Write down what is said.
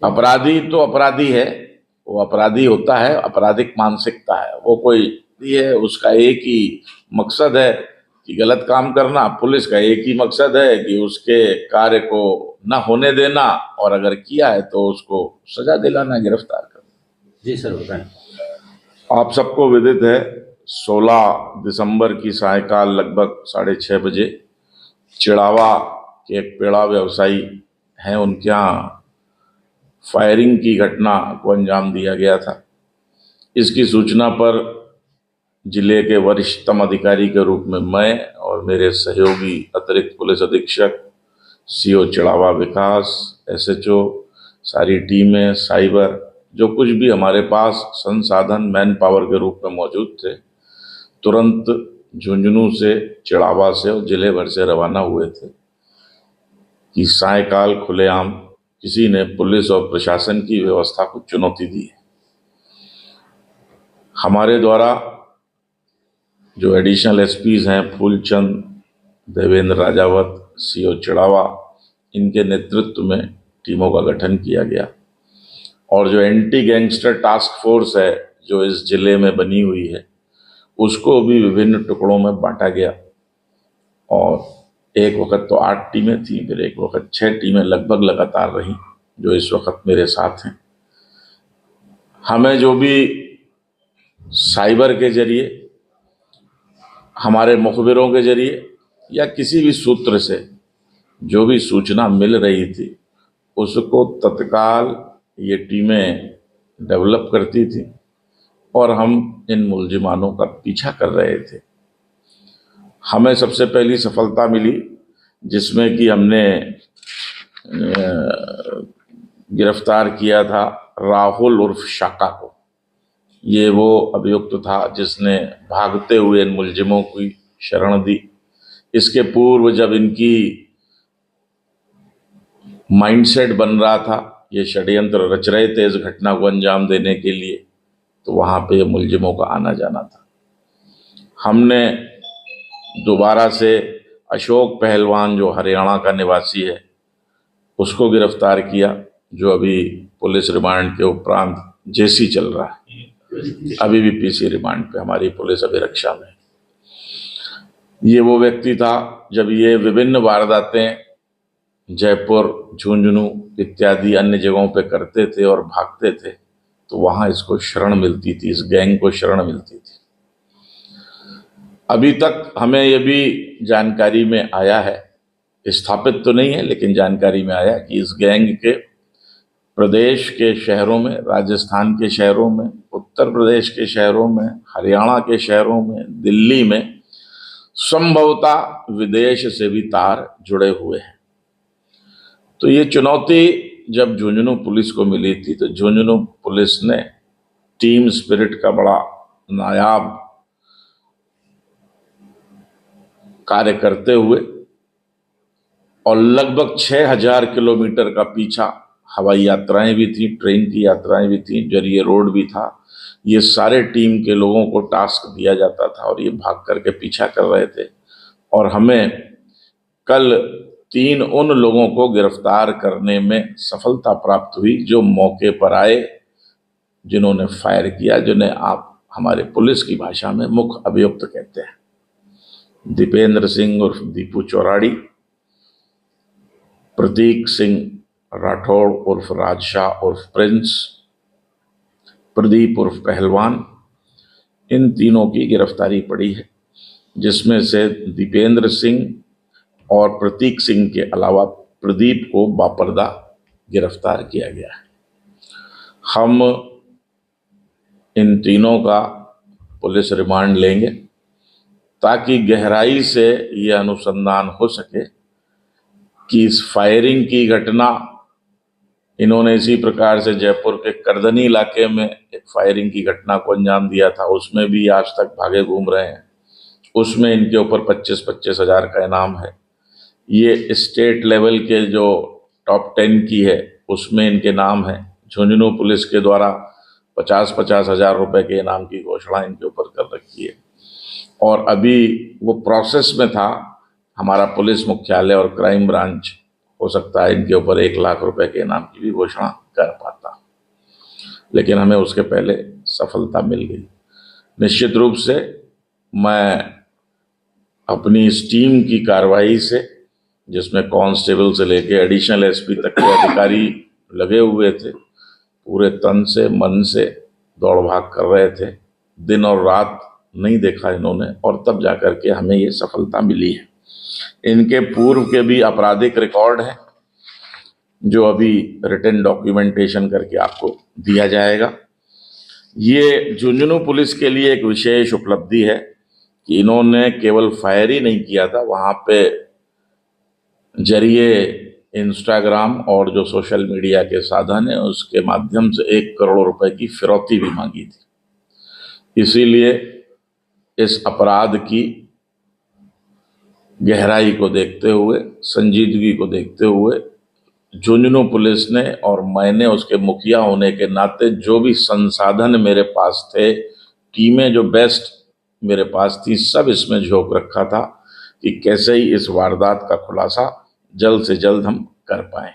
अपराधी तो अपराधी है, वो अपराधी होता है, आपराधिक मानसिकता है वो, कोई ये उसका एक ही मकसद है कि गलत काम करना। पुलिस का एक ही मकसद है कि उसके कार्य को न होने देना, और अगर किया है तो उसको सजा दिलाना, गिरफ्तार करना। जी सर, बताएं। आप सबको विदित है 16 दिसंबर की सायकाल लगभग 6:30 बजे चिड़ावा के एक पेड़ा व्यवसायी हैं, उनके यहाँ फायरिंग की घटना को अंजाम दिया गया था। इसकी सूचना पर जिले के वरिष्ठतम अधिकारी के रूप में मैं और मेरे सहयोगी अतिरिक्त पुलिस अधीक्षक, सीओ चिड़ावा विकास, एसएचओ, सारी टीमें, साइबर, जो कुछ भी हमारे पास संसाधन मैन पावर के रूप में मौजूद थे, तुरंत झुंझुनू से, चिड़ावा से और जिले भर से रवाना हुए थे कि सायकाल खुलेआम किसी ने पुलिस और प्रशासन की व्यवस्था को चुनौती दी है। हमारे द्वारा जो एडिशनल एसपीज हैं, फूलचंद, देवेंद्र राजावत, सीओ चिड़ावा, इनके नेतृत्व में टीमों का गठन किया गया, और जो एंटी गैंगस्टर टास्क फोर्स है जो इस जिले में बनी हुई है, उसको भी विभिन्न टुकड़ों में बांटा गया। और एक वक्त तो 8 टीमें थीं, फिर एक वक्त 6 टीमें लगभग लगातार रहीं, जो इस वक्त मेरे साथ हैं। हमें जो भी साइबर के जरिए, हमारे मुखबिरों के जरिए या किसी भी सूत्र से जो भी सूचना मिल रही थी, उसको तत्काल ये टीमें डेवलप करती थी और हम इन मुलजिमानों का पीछा कर रहे थे। हमें सबसे पहली सफलता मिली जिसमें कि हमने गिरफ्तार किया था राहुल उर्फ शाका को। ये वो अभियुक्त था जिसने भागते हुए इन मुलजिमों की शरण दी। इसके पूर्व जब इनकी माइंडसेट बन रहा था, ये षड्यंत्र रच रहे थे इस घटना को अंजाम देने के लिए, तो वहाँ पे मुलजिमों का आना जाना था। हमने दोबारा से अशोक पहलवान, जो हरियाणा का निवासी है, उसको गिरफ्तार किया, जो अभी पुलिस रिमांड के उपरांत जेसी चल रहा है, अभी भी पीसी रिमांड पे हमारी पुलिस अभिरक्षा में। ये वो व्यक्ति था जब ये विभिन्न वारदातें जयपुर, झुंझुनू इत्यादि अन्य जगहों पे करते थे और भागते थे, तो वहाँ इसको शरण मिलती थी, इस गैंग को शरण मिलती थी। अभी तक हमें ये भी जानकारी में आया है, स्थापित तो नहीं है लेकिन जानकारी में आया कि इस गैंग के प्रदेश के शहरों में, राजस्थान के शहरों में, उत्तर प्रदेश के शहरों में, हरियाणा के शहरों में, दिल्ली में, संभवतः विदेश से भी तार जुड़े हुए हैं। तो ये चुनौती जब झुंझुनू पुलिस को मिली थी, तो झुंझुनू पुलिस ने टीम स्पिरिट का बड़ा नायाब कार्य करते हुए और लगभग 6000 किलोमीटर का पीछा, हवाई यात्राएं भी थी, ट्रेन की यात्राएं भी थी, जरिए रोड भी था, ये सारे टीम के लोगों को टास्क दिया जाता था और ये भाग करके पीछा कर रहे थे। और हमें कल 3 उन लोगों को गिरफ्तार करने में सफलता प्राप्त हुई जो मौके पर आए, जिन्होंने फायर किया, जिन्हें आप हमारे पुलिस की भाषा में मुख्य अभियुक्त कहते हैं। दीपेंद्र सिंह उर्फ दीपू चौराड़ी, प्रतीक सिंह राठौड़ उर्फ राजशाह उर्फ प्रिंस, प्रदीप उर्फ पहलवान, इन तीनों की गिरफ्तारी पड़ी है, जिसमें से दीपेंद्र सिंह और प्रतीक सिंह के अलावा प्रदीप को बापर्दा गिरफ्तार किया गया है। हम इन तीनों का पुलिस रिमांड लेंगे ताकि गहराई से यह अनुसंधान हो सके कि इस फायरिंग की घटना, इन्होंने इसी प्रकार से जयपुर के करदनी इलाके में एक फायरिंग की घटना को अंजाम दिया था, उसमें भी आज तक भागे घूम रहे हैं, उसमें इनके ऊपर 25-25 हज़ार का इनाम है। ये स्टेट लेवल के जो टॉप 10 की है उसमें इनके नाम है। झुंझुनू पुलिस के द्वारा 50-50 हज़ार रुपये के इनाम की घोषणा इनके ऊपर कर रखी है, और अभी वो प्रोसेस में था। हमारा पुलिस मुख्यालय और क्राइम ब्रांच हो सकता है इनके ऊपर 1 लाख रुपए के इनाम की भी घोषणा कर पाता, लेकिन हमें उसके पहले सफलता मिल गई। निश्चित रूप से मैं अपनी इस टीम की कार्रवाई से, जिसमें कांस्टेबल से लेके एडिशनल एसपी तक के अधिकारी लगे हुए थे, पूरे तन से मन से दौड़ भाग कर रहे थे, दिन और रात नहीं देखा इन्होंने, और तब जाकर के हमें ये सफलता मिली है। इनके पूर्व के भी आपराधिक रिकॉर्ड हैं, जो अभी रिटन डॉक्यूमेंटेशन करके आपको दिया जाएगा। ये झुंझुनू पुलिस के लिए एक विशेष उपलब्धि है कि इन्होंने केवल फायर ही नहीं किया था, वहाँ पे जरिए इंस्टाग्राम और जो सोशल मीडिया के साधन है उसके माध्यम से 1 करोड़ रुपए की फिरौती भी मांगी थी। इसीलिए इस अपराध की गहराई को देखते हुए, संजीदगी को देखते हुए झुंझुनू पुलिस ने और मैंने उसके मुखिया होने के नाते जो भी संसाधन मेरे पास थे, टीमें जो बेस्ट मेरे पास थी, सब इसमें झोंक रखा था कि कैसे ही इस वारदात का खुलासा जल्द से जल्द हम कर पाएं।